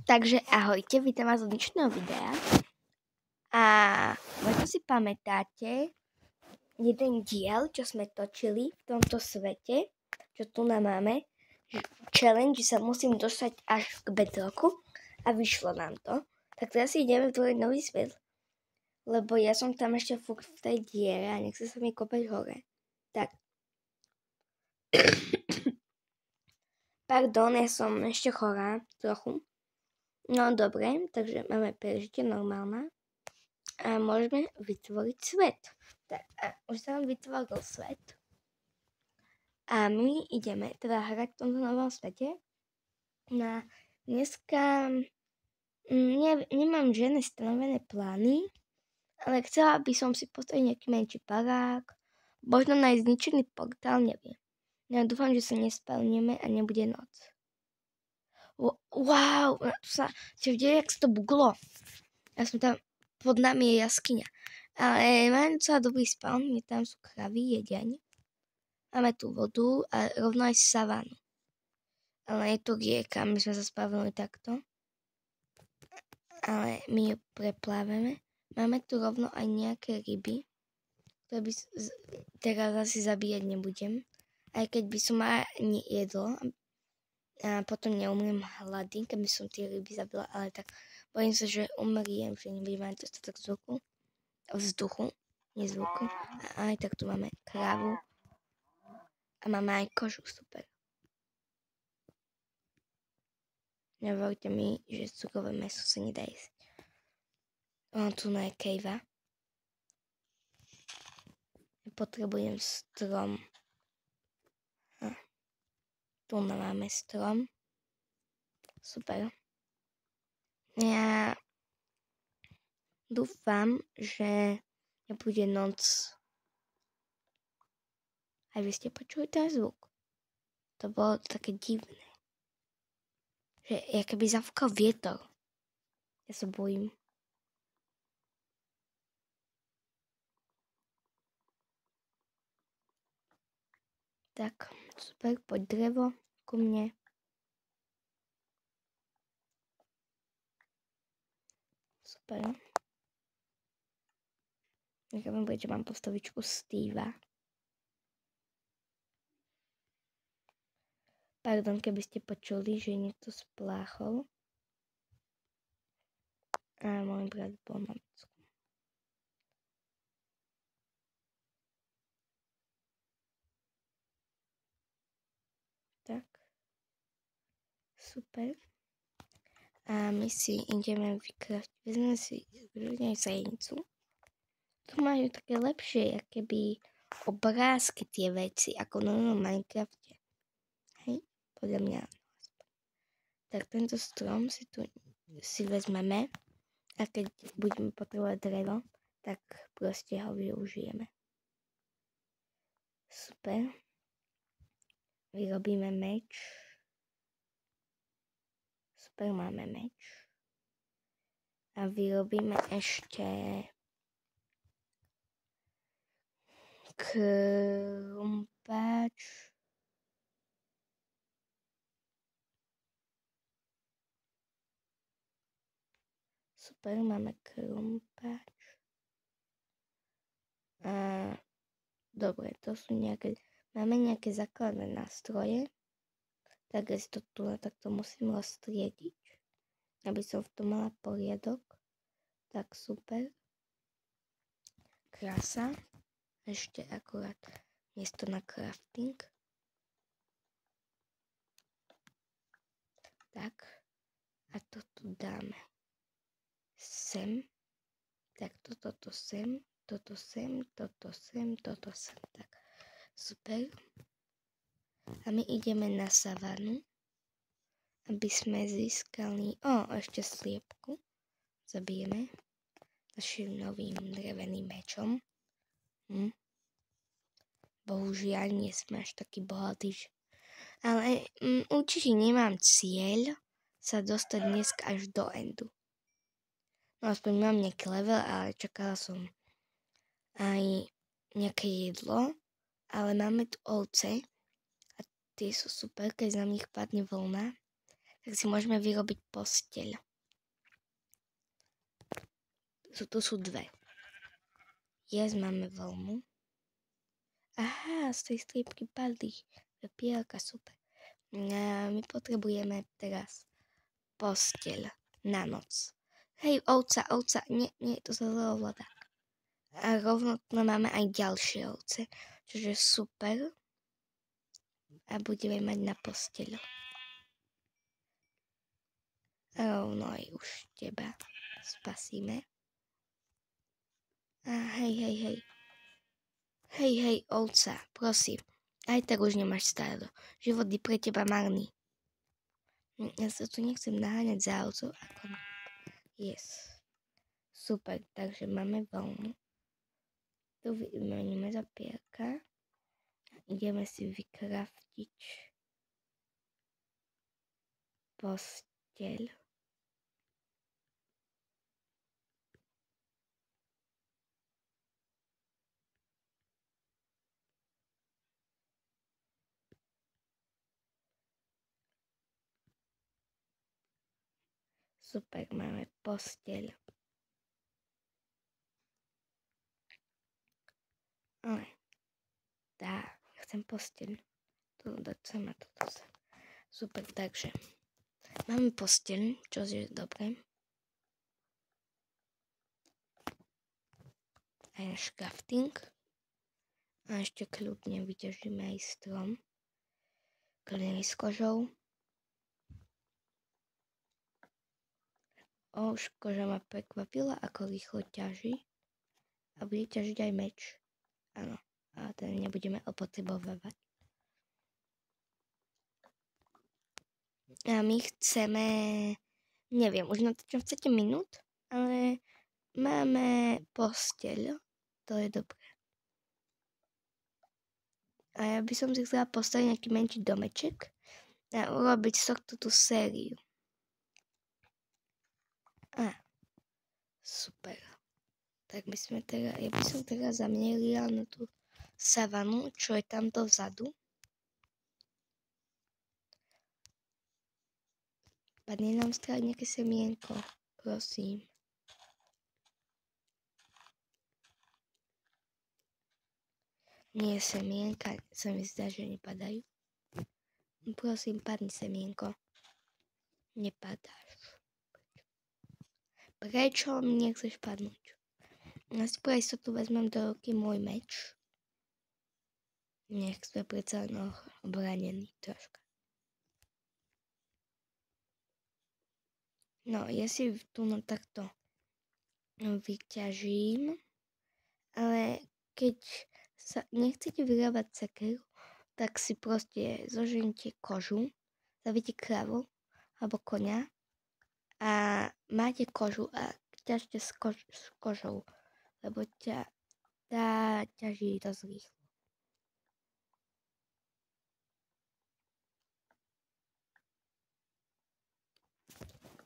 Takže ahojte, vítam vás od dnešného videa. A možno si pamätáte jeden diel, čo sme točili v tomto svete, čo tu máme, challenge, že sa musím dostať až k bedrocku a vyšlo nám to. Tak teraz si ideme tvoriť nový svet, lebo ja som tam ešte furt v tej diere a nechce sa mi kopať hore. Tak. Pardon, ja som ešte chorá trochu. No dobre, takže máme prežitie normálne a môžeme vytvoriť svet. Tak, a už sa nám vytvoril svet a my ideme teda hrať v tomto novom svete. Na dneska nemám žiadne stanovené plány, ale chcela by som si postaviť nejaký menší barák, možno nájsť zničený portál, neviem. Ja dúfam, že sa nespálneme a nebude noc. Wow, tu sa deje, jak to buglo. Ja som tam, pod nami je jaskyňa. Ale máme docela dobrý spawn, tam sú kravy, jedeň. Máme tu vodu a rovno aj savánu. Ale je tu rieka, my sme sa spravili takto. Ale my ju preplávame. Máme tu rovno aj nejaké ryby, ktoré by teraz asi zabíjať nebudem. Aj keď by som ani jedlo. A potom neumriem hlady, keby som tie ryby zabila, ale tak bojím sa, že umriem, že nebudem mať dostatok vzduchu, nie zvuku. A aj tak tu máme krávu a máme aj kožu, super. Nehovorte mi, že cukrové mäso sa nedá jesť. Tu je kejva. Potrebujem strom. Tu máme strom. Super. Ja dúfam, že nebude noc. Aj vy ste počuli ten zvuk? To bolo také divné. Že keby zafúkal vietor. Ja sa bojím. Tak, super, poď drevo ku mne. Super. Nechávam povedať, že mám postavičku Steva. Pardon, keby ste počuli, že niekto spláchol. A môj brat bol na Macku. Tak. Super. A my si ideme vykraftiť. Vezmeme si aj sajenicu. Tu majú také lepšie, akéby obrázky tie veci, ako na Minecrafte. Hej, podľa mňa. Tak tento strom si vezmeme a keď budeme potrebovať drevo, tak proste ho využijeme. Super. Vyrobíme meč. Super, máme meč. A vyrobíme ešte krumpáč. Super, máme krumpáč. A dobre, to sú máme nejaké základné nástroje. Tak si to tu takto musím roztriediť, aby som v tom mala poriadok. Tak super. Krása. Ešte akurát miesto na crafting. Tak. A to tu dáme sem. Tak toto sem. Toto sem. Toto sem. Toto sem. Tak. Super. A my ideme na savanu, aby sme získali... ešte sliepku. Zabijeme našim novým dreveným mečom. Bohužiaľ, nie sme až taký bohatý. Ale určite nemám cieľ sa dostať dnes až do endu. No aspoň mám nejaký level, ale čakala som aj nejaké jedlo. Ale máme tu ovce. Tie sú super, keď na nich padne vlna. tak si môžeme vyrobiť posteľ. Tu sú dve. Máme voľnu. Aha, z tej striepky padli. Pierka, super. My potrebujeme teraz posteľ na noc. Hej, ovca, nie, to sa zle ovláda. A rovno máme aj ďalšie ovce, čiže super. A budeme mať na posteľ. Rovno aj už teba spasíme. A hej. Hej, ovca, prosím. Aj tak už nemáš stádo. Život je pre teba marný. Ja sa tu nechcem naháňať za ovcov ako... Yes. Super, takže máme voľnu. Tu vymeníme za pierka. Ideme si vykraftiť posteľ. Super, máme posteľ. Ale ja chcem posteľ. Tu dať sem a toto sem. Super, takže máme posteľ, čo je dobré. Aj náš crafting. A ešte kľudne vyťažíme aj strom. Kliny s kožou. Už koža ma prekvapila, ako rýchlo ťaží. A bude ťažiť aj meč. Áno, a ten nebudeme opotrebovať. A my chceme, neviem, už natáčam 7 minút, ale máme posteľ, to je dobré. A ja by som si chcela postaviť nejaký menší domeček a urobiť z tohto tú sériu. Super. Tak ja by som teraz zamielila na tú savanu, čo je tamto vzadu. Padne nám stráť nejaké semienko, prosím. Nie, semienka sa mi zdá, že nepadajú. Prosím, padni semienko. Nepadáš. Prečo mi nechceš padnúť? Asi pre istotu vezmem do ruky môj meč. Nech sme predsa obranený troška. No, ja si tu takto vyťažím, ale keď sa nechcete vyrábať sekeru, tak si proste zožente kožu, zavíte kravu alebo koňa a máte kožu a ťažte s kožou, lebo tá ťaží dosť rýchlo.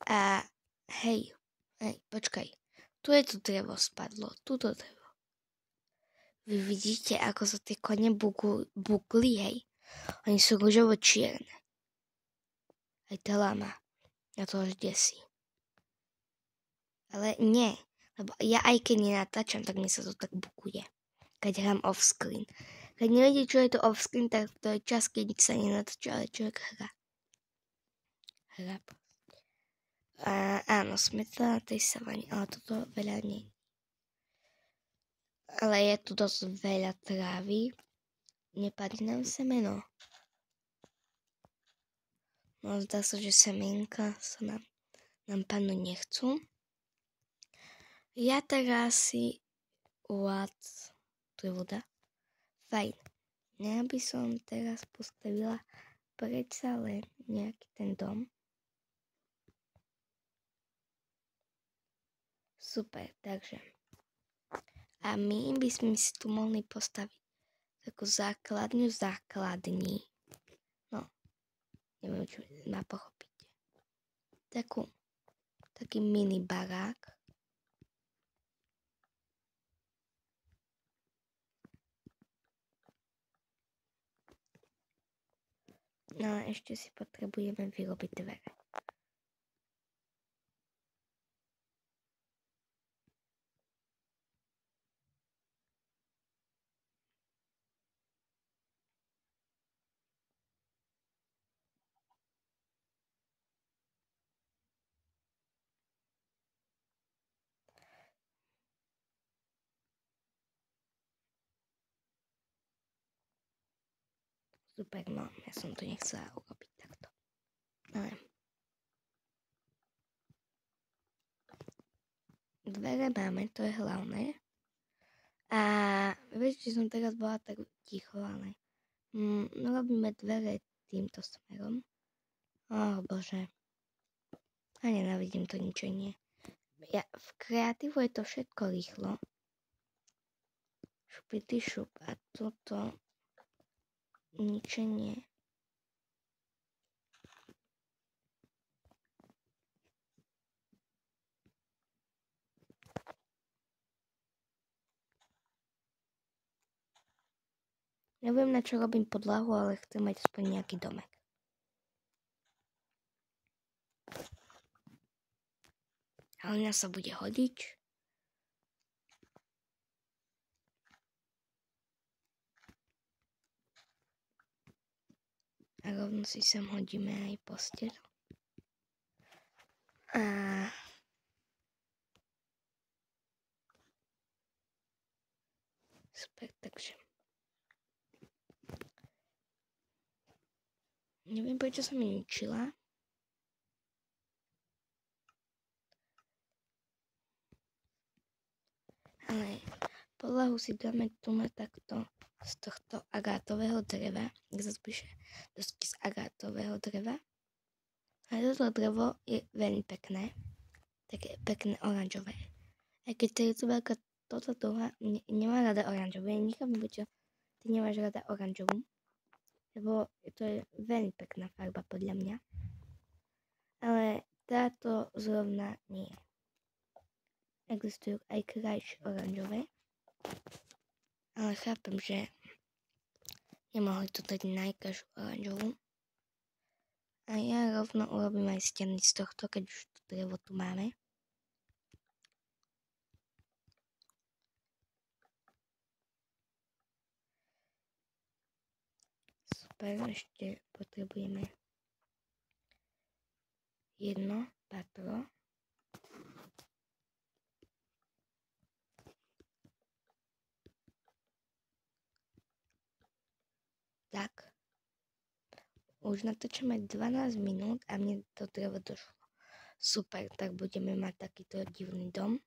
A hej, počkaj, tu je to drevo spadlo, tuto drevo. Vy vidíte, ako sa tie kone bukli, hej? Oni sú ružovo-čierne. Aj tá lama. Ja to až desí. Ale nie, lebo ja aj keď nenatáčam, tak mi sa to tak bukuje. Keď hrám off-screen. Keď neviete, čo je to off-screen, tak to je čas, keď sa nenatáča, ale človek hrá. Áno, sme to na tej savane, ale toto veľa nie. Ale je tu dosť veľa trávy. Nepadne nám semeno. No, zdá sa, že semienka sa nám padnúť nechcú. Ja teraz si tu je voda. Fajn. Ja by som teraz postavila predsa len nejaký ten dom. Super, takže. A my by sme si tu mohli postaviť takú základní. No, neviem, či ma pochopíte. Taký mini barák. No a ešte si potrebujeme vyrobiť dvere. Super, no, ja som to nechcela urobiť takto. Ale dvere máme, to je hlavné. A viete, že som teraz bola tak ticho, ale robíme dvere týmto smerom. Bože. A nenávidím to ničenie. V kreatívu je to všetko rýchlo. Šupity šup. A toto ničenie. Neviem, na čo robím podlahu, ale chcem mať aspoň nejaký domek. Ale na sa bude hodiť. A rovno si sem hodíme aj posteľ. A super, takže neviem, prečo som ju ničila. Ale podlahu si dáme tu takto z tohto agátového dreva. Zase píše dosky z agátového dreva. A toto drevo je veľmi pekné. Také pekné oranžové. Aj keď to je to veľká toto dlhá, nemá rada oranžové. Nechápem, prečo ty nemáš rada oranžovú. Lebo to je veľmi pekná farba podľa mňa. Ale táto zrovna nie. Existujú aj krajšie oranžové. Ale chápem, že nemohli to dať najkrajšiu oranžovú. A ja rovno urobím aj steny z tohto, keď už to drevo tu máme. Super, ešte potrebujeme jedno patro. Tak. Už natáčame 12 minút a mne to drevo došlo. Super, tak budeme mať takýto divný dom.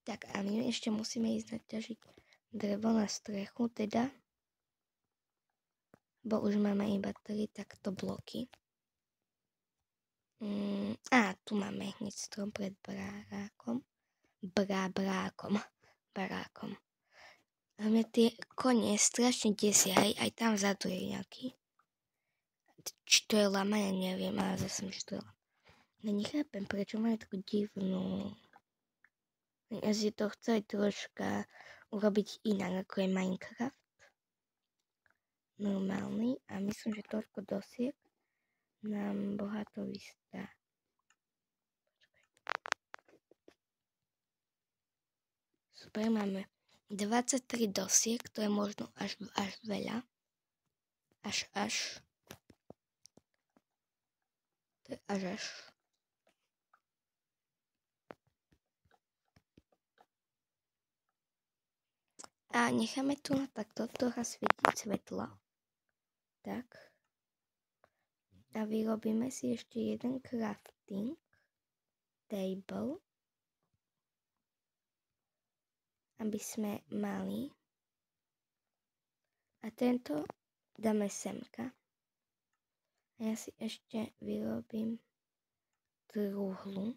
Tak a my ešte musíme ísť naťažiť drevo na strechu, teda. Bo už máme iba 3 takto bloky. Tu máme hneď strom pred barákom. Barákom. A mňa tie konie strašne desia, aj tam vzadu je nejaký. Či to je lama, ja neviem, ale zase že to je lama. No nechápem, prečo majú takú divnú. Ja si to chcem troška urobiť inak, ako je Minecraft. Normálny. A myslím, že toľko dosiek nám bohato vystá. Super, máme 23 dosiek, to je možno až veľa. Až. To je až. A necháme tu na takto trocha svietiť svetlo. Tak. A vyrobíme si ešte jeden crafting table. Aby sme mali. A tento dáme semka. A ja si ešte vyrobím truhlu.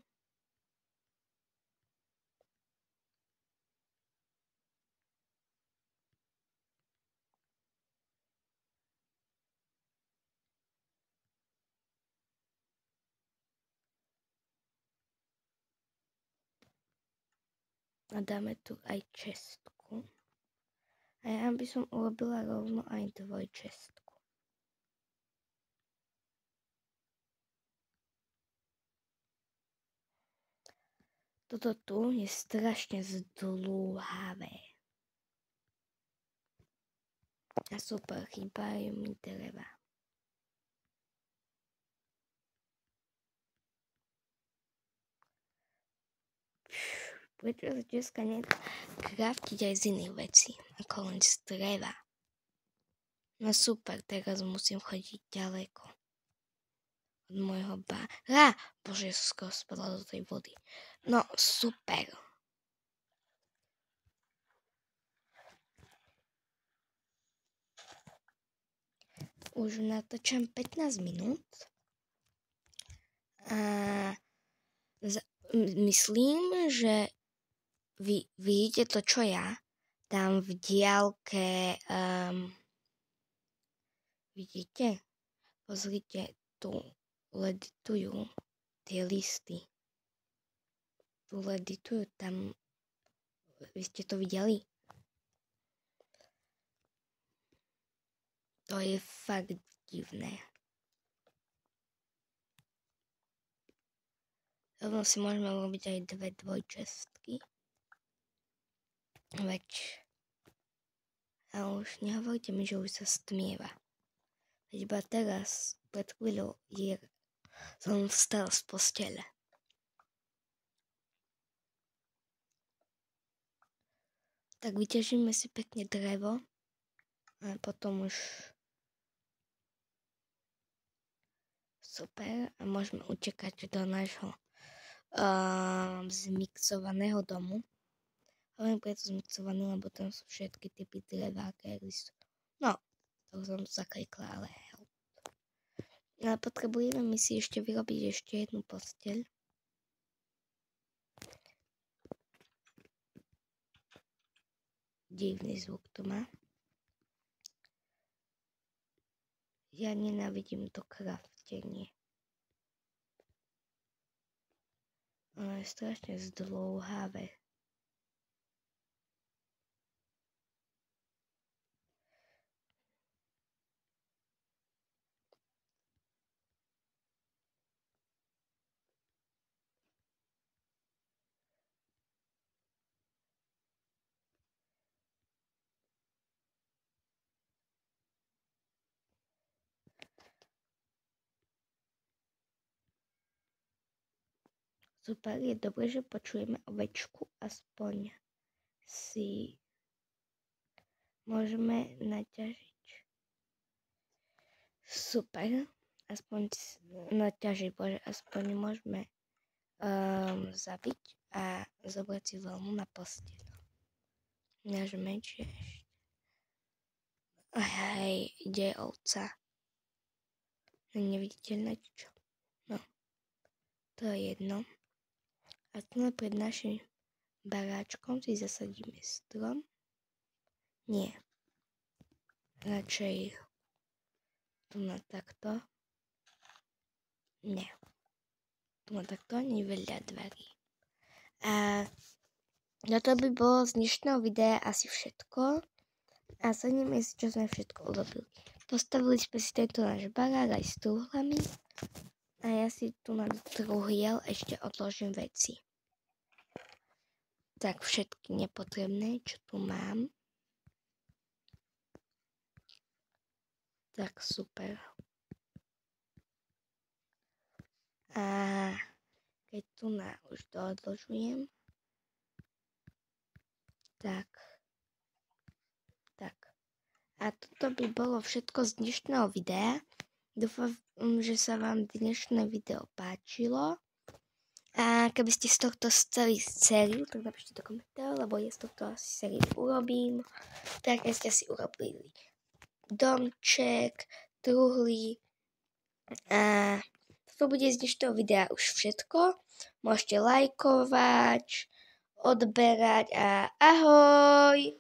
A dáme tu aj čestku. A ja by som urobila rovno aj dvojčestku. Toto tu je strašne zdĺhavé. A super, chýbajú mi dreva. Prečo sa dneska nedá kraftiť aj z iných vecí, ako len z dreva? No super, teraz musím chodiť ďaleko od môjho bára. Bože, skoro spadla do tej vody. No super. Už natáčam 15 minút. A myslím, že vy vidíte to, čo ja. Tam v diaľke vidíte? Pozrite, tu leditujú tie listy. Tu leditujú tam. Vy ste to videli? To je fakt divné. Rovno si môžeme robiť aj 2 dvojčestky. Veď. A už nehovorte mi, že už sa stmieva. Veď iba teraz, pred chvíľou, som vstal z postele. Tak vyťažíme si pekne drevo. A potom už super. A môžeme utekať do nášho zmixovaného domu. Hovorím preto zmixovaný, lebo tam sú všetky typy dreva, aké existujú. No, to som zakrikla, ale help. Ale potrebujeme my si ešte vyrobiť ešte jednu posteľ. Divný zvuk to má. Ja nenávidím to kraftenie. Ono je strašne zdlouhavé. Super, je dobré, že počujeme ovečku, aspoň si môžeme naťažiť. Super, aspoň naťažiť, bože, aspoň môžeme zabiť a zobrať si veľmu na posteľ. Náš meč je ešte. Hej, ide ovca. Neviditeľné čo? No, to je jedno. A tu pred našim baráčkom si zasadíme strom. Nie. Radšej tu na takto. Nie. Tu na takto nie veľa dverí. A toto by bolo z dnešného videa asi všetko. A sadneme si, čo sme všetko urobili. Postavili sme si tento náš barák aj s truhlami. A ja si tu na truhliel ešte odložím veci. Tak všetky nepotrebné, čo tu mám. Tak super. A keď tu už to odložujem. Tak. A toto by bolo všetko z dnešného videa. Dúfam, že sa vám dnešné video páčilo. A keby ste z tohto chceli sériu, tak napíšte do komentárov, lebo ja z tohto asi sériu urobím. Tak keď ste si urobili domček, truhly. A toto bude z dnešného videa už všetko. Môžete lajkovať, odberať a ahoj!